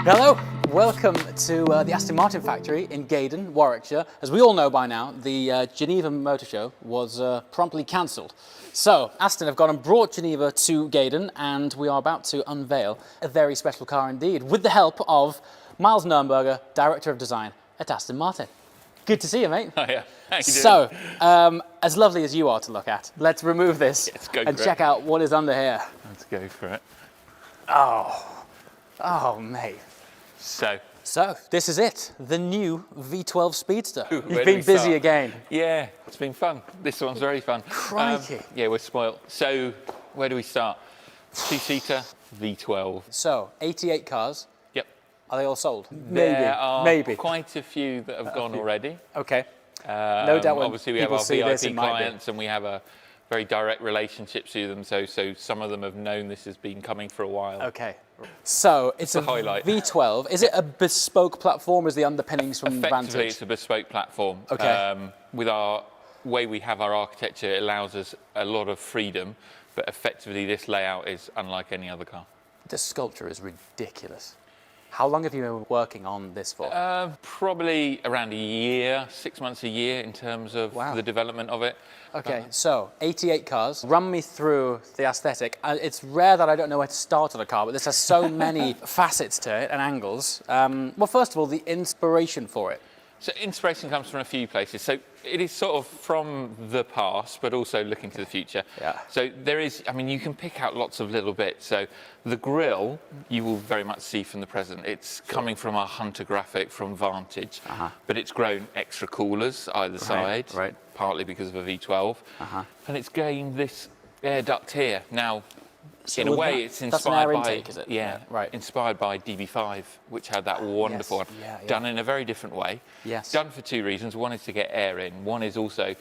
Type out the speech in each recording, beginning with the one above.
Hello, welcome to the Aston Martin factory in Gaydon, Warwickshire. As we all know by now, the Geneva Motor Show was promptly cancelled. So, Aston have gone and brought Geneva to Gaydon, and we are about to unveil a very special car indeed, with the help of Miles Nürnberger, Director of Design at Aston Martin. Good to see you, mate. Oh, yeah. How you doing? So, as lovely as you are to look at, let's remove this and check out what is under here. Let's go for it. Oh, mate. So, this is it, the new V12 Speedster. Where You've do been we busy start? again. Yeah, it's been fun. This one's very fun. Crikey. Yeah, we're spoiled. So, where do we start? Two-seater, V12. So, 88 cars. Yep. Are they all sold? There are Maybe. quite a few that have gone already. Okay. No doubt when obviously, we have people our see this, VIP it might be. clients and we have a very direct relationship to them. So some of them have known this has been coming for a while. Okay. So, it's a highlight. V12. Is it a bespoke platform? Is the underpinnings from Effectively, Vantage? it's a bespoke platform. Okay. With our way we have our architecture, it allows us a lot of freedom, but effectively this layout is unlike any other car. The sculpture is ridiculous. How long have you been working on this for? Probably around a year, 6 months a year in terms of Wow. the development of it. Okay, so 88 cars. Run me through the aesthetic. It's rare that I don't know where to start on a car, but this has so many facets to it and angles. Well, first of all, the inspiration for it. So inspiration comes from a few places. So it is sort of from the past, but also looking to the future. Yeah. So there is, I mean, you can pick out lots of little bits. So the grille, you will very much see from the present. It's coming from our Hunter graphic from Vantage, but it's grown extra coolers either side, right. partly because of a V12. And it's gained this air duct here. Now, in a with way, that- it's that's an air inspired by, intake, is it? yeah, Right. inspired by DB5, which had that wonderful one, yeah, yeah. done in a very different way. Yes. Done for two reasons. One is to get air in. One is also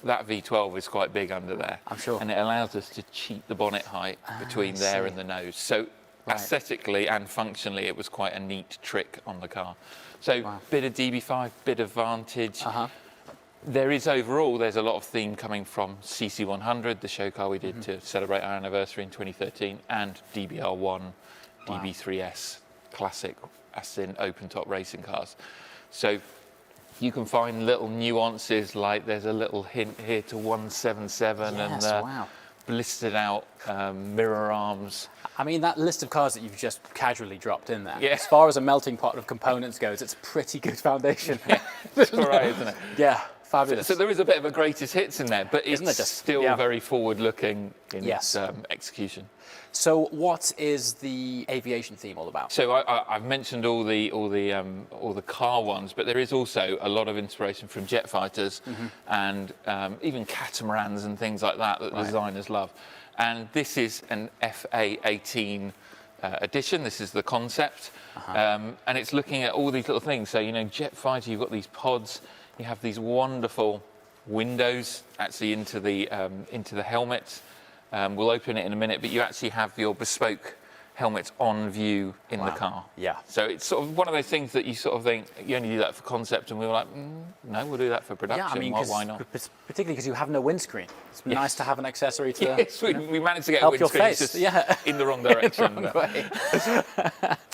that V12 is quite big under there. I'm sure. And it allows us to cheat the bonnet height between there and the nose. So aesthetically and functionally, it was quite a neat trick on the car. So bit of DB5, bit of Vantage. There is overall, there's a lot of theme coming from CC100, the show car we did to celebrate our anniversary in 2013, and DBR1, DB3S, classic Aston open-top racing cars. So you can find little nuances, like there's a little hint here to 177 Yes, and wow. blistered out mirror arms. I mean, that list of cars that you've just casually dropped in there, Yeah. as far as a melting pot of components goes, it's a pretty good foundation. It's all right, isn't it? Yeah, fabulous. So there is a bit of a greatest hits in there, but Isn't it's there just- still yeah. very forward-looking in Yes. its execution. So what is the aviation theme all about? So I've mentioned all the car ones, but there is also a lot of inspiration from jet fighters and even catamarans and things like that the designers love. And this is an FA18 edition. This is the concept, and it's looking at all these little things. So, you know, jet fighter, you've got these pods, you have these wonderful windows actually into the helmets. We'll open it in a minute, but you actually have your bespoke helmets on view in the car. Yeah. So it's sort of one of those things that you sort of think, you only do that for concept, and we were like, no, we'll do that for production. Yeah, I mean, Why not? particularly because you have no windscreen. It's nice to have an accessory to Yes, we managed to get help a your windscreen, face. it's just Yeah. in the wrong direction. Wrong way.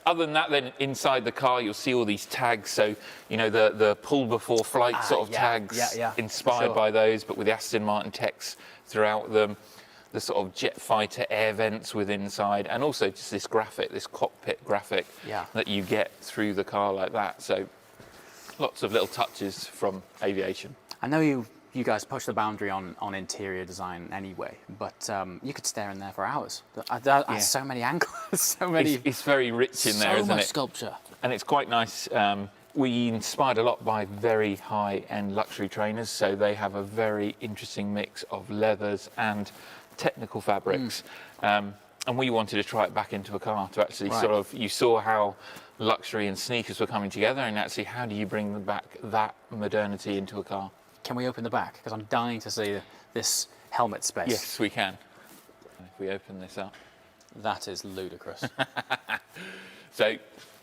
Other than that, then inside the car, you'll see all these tags. So, you know, the pull before flight sort of tags, inspired by those, but with the Aston Martin text throughout them. The sort of jet fighter air vents with inside, and also just this graphic, this cockpit graphic that you get through the car like that. So lots of little touches from aviation. I know you guys push the boundary on interior design anyway, but you could stare in there for hours. So many angles, so many. It's very rich in there, so isn't much it? sculpture. And it's quite nice. We inspired a lot by very high-end luxury trainers, so they have a very interesting mix of leathers and technical fabrics. And we wanted to try it back into a car to actually sort of, you saw how luxury and sneakers were coming together, and actually how do you bring back that modernity into a car? Can we open the back? Because I'm dying to see this helmet space. Yes, we can. If we open this up. That is ludicrous. So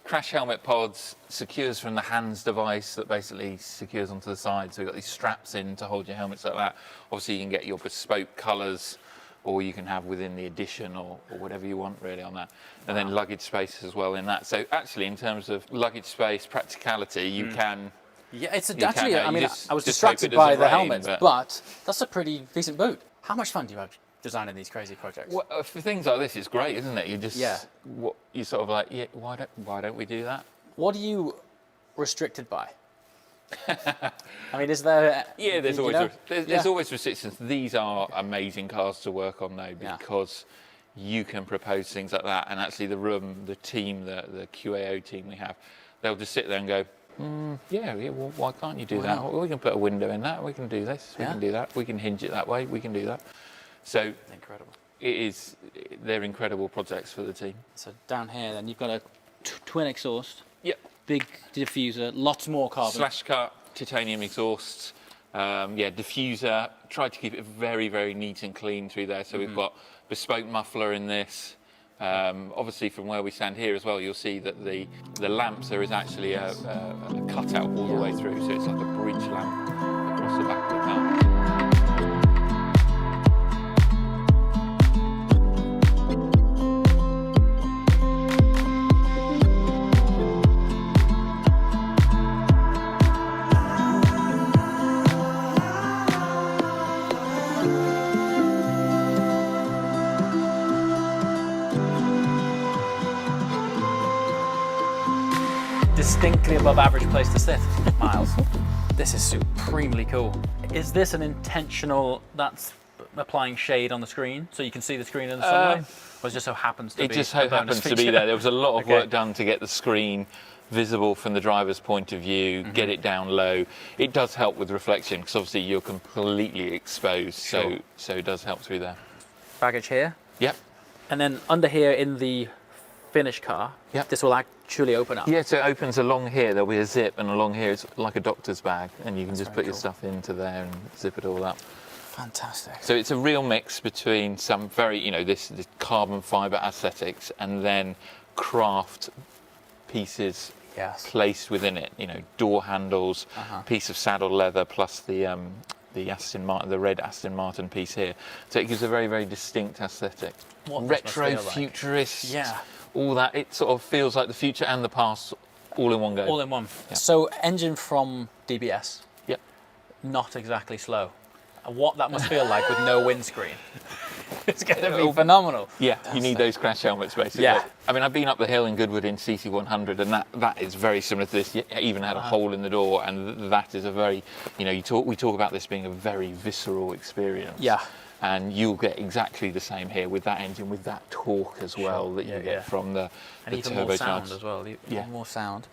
crash helmet pods, secures from the hands device that basically secures onto the side. So we've got these straps in to hold your helmets like that. Obviously you can get your bespoke colours or you can have within the Edition, or whatever you want really on that. And then luggage space as well in that. So actually, in terms of luggage space, practicality, you can. Yeah, it's You actually, can, I mean, just I was hope it distracted by doesn't the rain, helmets, but- but that's a pretty decent boot. How much fun do you have designing these crazy projects? Well, for things like this, it's great, isn't it? You just, Yeah. you sort of like, yeah, why don't we do that? What are you restricted by? I mean, is there... Yeah, there's you always know? there's always restrictions. These are amazing cars to work on though, Yeah. because you can propose things like that, and actually the team, the QAO team we have, they'll just sit there and go, yeah, well, why can't you do Why that? not? Well, we can put a window in that. We can do this. We Yeah. can do that. We can hinge it that way. We can do that. So Incredible. they're incredible projects for the team. So down here, then, you've got a twin exhaust, Yep. big diffuser, lots more carbon. Slash cut, titanium exhausts, diffuser. Tried to keep it very, very neat and clean through there. So we've got bespoke muffler in this. Obviously, from where we stand here as well, you'll see that the lamps, there is actually a cutout all the way through. So it's like a bridge lamp across the back of the car. Distinctly above average place to sit, Miles. This is supremely cool. Is this an intentional, that's applying shade on the screen so you can see the screen in the sunlight? Or it just so happens to be It just a bonus happens to be feature? there. There was a lot of Okay. work done to get the screen visible from the driver's point of view, get it down low. It does help with reflection because obviously you're completely exposed, Sure. so it does help through there. Baggage here. Yep. And then under here in the finished car, Yep. this will actually open up. Yeah, so it opens along here. There'll be a zip, and along here it's like a doctor's bag, and you can just very put your cool. stuff into there and zip it all up. Fantastic. So it's a real mix between some very, this carbon fibre aesthetics and then craft pieces Yes. placed within it. Door handles, piece of saddle leather, plus the Aston Martin, the red Aston Martin piece here. So it gives a very, very distinct aesthetic. What this must Retro, feel like. futurist, Yeah. all that. It sort of feels like the future and the past all in one go. All in one. Yeah. So engine from DBS, Yep. not exactly slow. And what that must feel like with no windscreen. It's going to be phenomenal. Yeah, you need those crash helmets basically. Yeah. I mean, I've been up the hill in Goodwood in CC100, and that is very similar to this. It even had a hole in the door, and that is a very, we talk about this being a very visceral experience. Yeah. And you'll get exactly the same here with that engine, with that torque as well that you Yeah, get yeah. from the And even more sound turbocharged. as well. Even Yeah. more sound.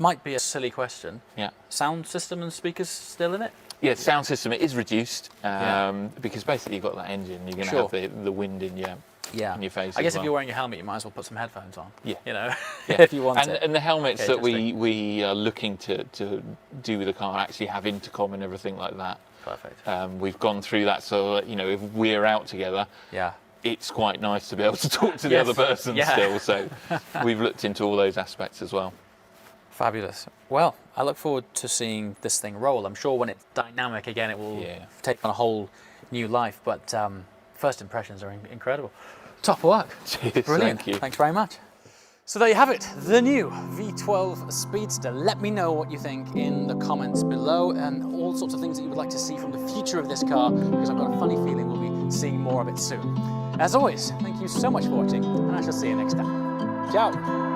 Might be a silly question. Yeah. Sound system and speakers still in it? Yeah, sound system, it is reduced Yeah. because basically you've got that engine, you're going to Sure. have the wind in your face. I as guess well. if you're wearing your helmet, you might as well put some headphones on. Yeah. Yeah. Yeah. If you want and, it. And the helmets Okay, that we are looking to do with the car actually have intercom and everything like that. Perfect. We've gone through that, so if we're out together, Yeah. it's quite nice to be able to talk to the Yes. other person Yeah. still. So we've looked into all those aspects as well. Fabulous. Well, I look forward to seeing this thing roll. I'm sure when it's dynamic again, it will take on a whole new life. But first impressions are incredible. Top work. Cheers, Brilliant. thank you. Thanks very much. So there you have it, the new V12 Speedster. Let me know what you think in the comments below and all sorts of things that you would like to see from the future of this car, because I've got a funny feeling we'll be seeing more of it soon. As always, thank you so much for watching, and I shall see you next time. Ciao.